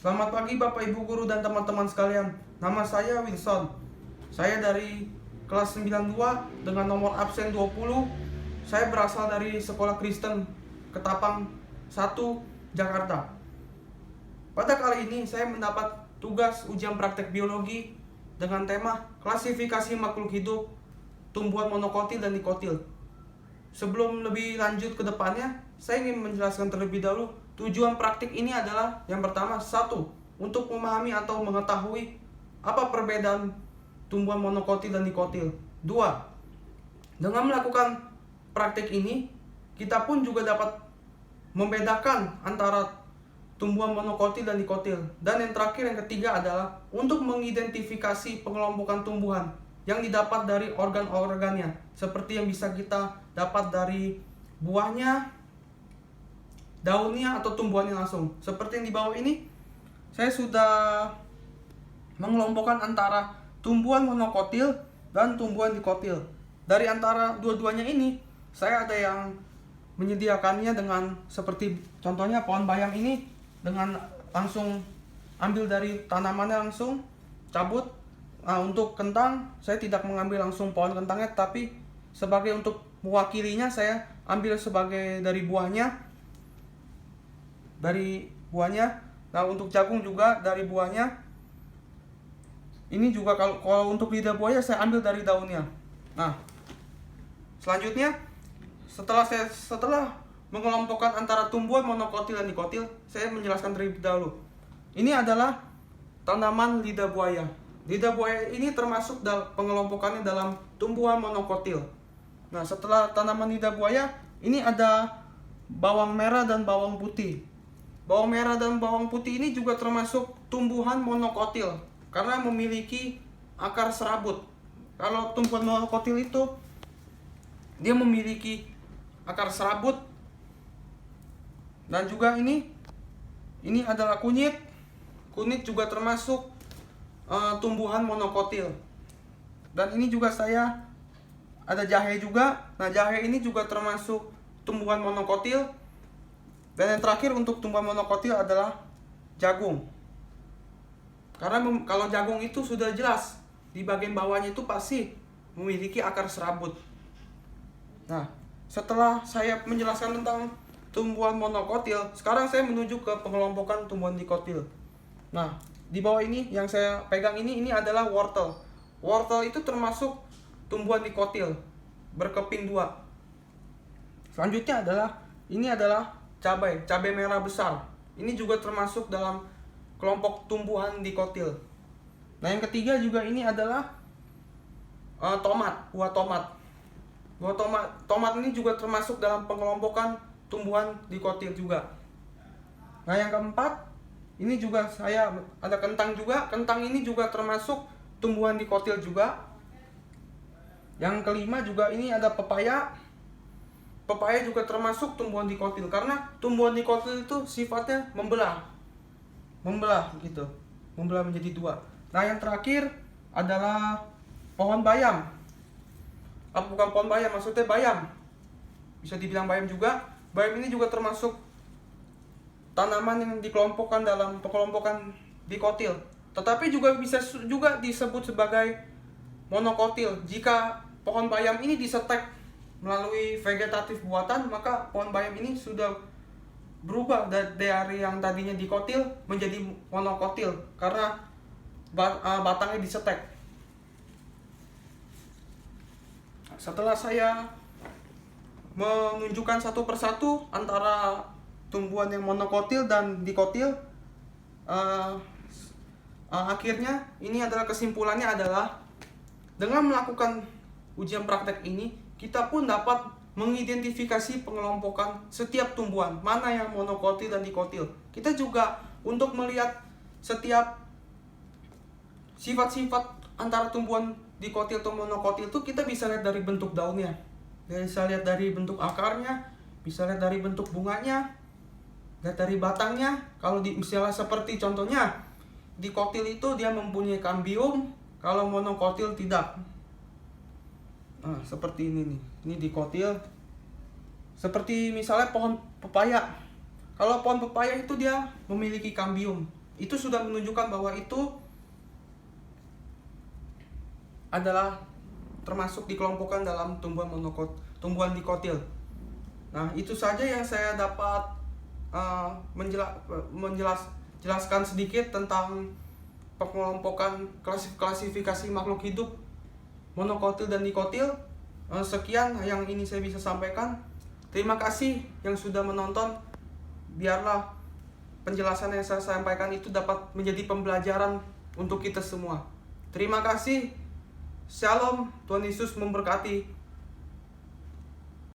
Selamat pagi Bapak Ibu Guru dan teman-teman sekalian. Nama saya Wilson. Saya dari kelas 92 dengan nomor absen 20. Saya berasal dari Sekolah Kristen Ketapang 1, Jakarta. Pada kali ini saya mendapat tugas ujian praktek biologi dengan tema klasifikasi makhluk hidup, tumbuhan monokotil dan dikotil. Sebelum lebih lanjut ke depannya, saya ingin menjelaskan terlebih dahulu tujuan praktik ini adalah yang pertama, satu, untuk memahami atau mengetahui apa perbedaan tumbuhan monokotil dan dikotil. Dua, dengan melakukan praktik ini, kita pun juga dapat membedakan antara tumbuhan monokotil dan dikotil. Dan yang terakhir, yang ketiga adalah untuk mengidentifikasi pengelompokan tumbuhan yang didapat dari organ-organnya, seperti yang bisa kita dapat dari buahnya, daunnya, atau tumbuhannya langsung. Seperti yang di bawah ini, saya sudah mengelompokkan antara tumbuhan monokotil dan tumbuhan dikotil. Dari antara dua-duanya ini, saya ada yang menyediakannya dengan seperti contohnya pohon bayam ini, dengan langsung ambil dari tanamannya langsung, cabut. Nah, untuk kentang, saya tidak mengambil langsung pohon kentangnya, tapi sebagai untuk mewakilinya, saya ambil sebagai dari buahnya. Nah, untuk jagung juga dari buahnya. Ini juga kalau untuk lidah buaya saya ambil dari daunnya. Nah, selanjutnya setelah mengelompokkan antara tumbuhan monokotil dan dikotil, saya menjelaskan terlebih dahulu. Ini adalah tanaman lidah buaya. Lidah buaya ini termasuk pengelompokannya dalam tumbuhan monokotil. Nah, setelah tanaman lidah buaya, ini ada bawang merah dan bawang putih. Bawang merah dan bawang putih ini juga termasuk tumbuhan monokotil karena memiliki akar serabut. Kalau tumbuhan monokotil itu dia memiliki akar serabut, dan juga ini adalah kunyit. Kunyit juga termasuk tumbuhan monokotil. Dan ini juga saya ada jahe juga. Nah, jahe ini juga termasuk tumbuhan monokotil. Dan yang terakhir untuk tumbuhan monokotil adalah jagung. Karena kalau jagung itu sudah jelas, di bagian bawahnya itu pasti memiliki akar serabut. Nah, setelah saya menjelaskan tentang tumbuhan monokotil, sekarang saya menuju ke pengelompokan tumbuhan dikotil. Nah, di bawah ini yang saya pegang ini adalah wortel. Wortel itu termasuk tumbuhan dikotil, berkeping dua. Selanjutnya adalah cabai merah besar. Ini juga termasuk dalam kelompok tumbuhan dikotil. Nah, yang ketiga juga ini adalah buah tomat. Tomat ini juga termasuk dalam pengelompokan tumbuhan dikotil juga. Nah, yang keempat, ini juga saya ada kentang juga. Kentang ini juga termasuk tumbuhan dikotil juga. Yang kelima juga ini ada pepaya. Pepaya juga termasuk tumbuhan dikotil karena tumbuhan dikotil itu sifatnya membelah gitu, membelah menjadi dua. Nah, yang terakhir adalah pohon bayam. Bukan pohon bayam, maksudnya bayam. Bisa dibilang bayam juga. Bayam ini juga termasuk tanaman yang dikelompokkan dalam pengelompokan dikotil. Tetapi juga bisa juga disebut sebagai monokotil. Jika pohon bayam ini disetek melalui vegetatif buatan, maka pohon bayam ini sudah berubah dari yang tadinya dikotil menjadi monokotil karena batangnya disetek. Setelah saya menunjukkan satu persatu antara tumbuhan yang monokotil dan dikotil, akhirnya ini adalah kesimpulannya adalah dengan melakukan ujian praktek ini, kita pun dapat mengidentifikasi pengelompokan setiap tumbuhan, mana yang monokotil dan dikotil. Kita juga untuk melihat setiap sifat-sifat antara tumbuhan dikotil atau monokotil itu, kita bisa lihat dari bentuk daunnya, bisa lihat dari bentuk akarnya, bisa lihat dari bentuk bunganya, lihat dari batangnya. Kalau misalnya seperti contohnya dikotil itu dia mempunyai kambium, kalau monokotil tidak. Nah, seperti ini nih. Ini dikotil. Seperti misalnya pohon pepaya. Kalau pohon pepaya itu dia memiliki kambium. itu sudah menunjukkan bahwa itu adalah termasuk dikelompokkan dalam tumbuhan dikotil. Nah, itu saja yang saya dapat menjelaskan sedikit tentang pengelompokan klasifikasi makhluk hidup monokotil dan dikotil. Sekian yang ini saya bisa sampaikan. Terima kasih yang sudah menonton. Biarlah penjelasan yang saya sampaikan itu dapat menjadi pembelajaran untuk kita semua. Terima kasih. Shalom, Tuhan Yesus memberkati.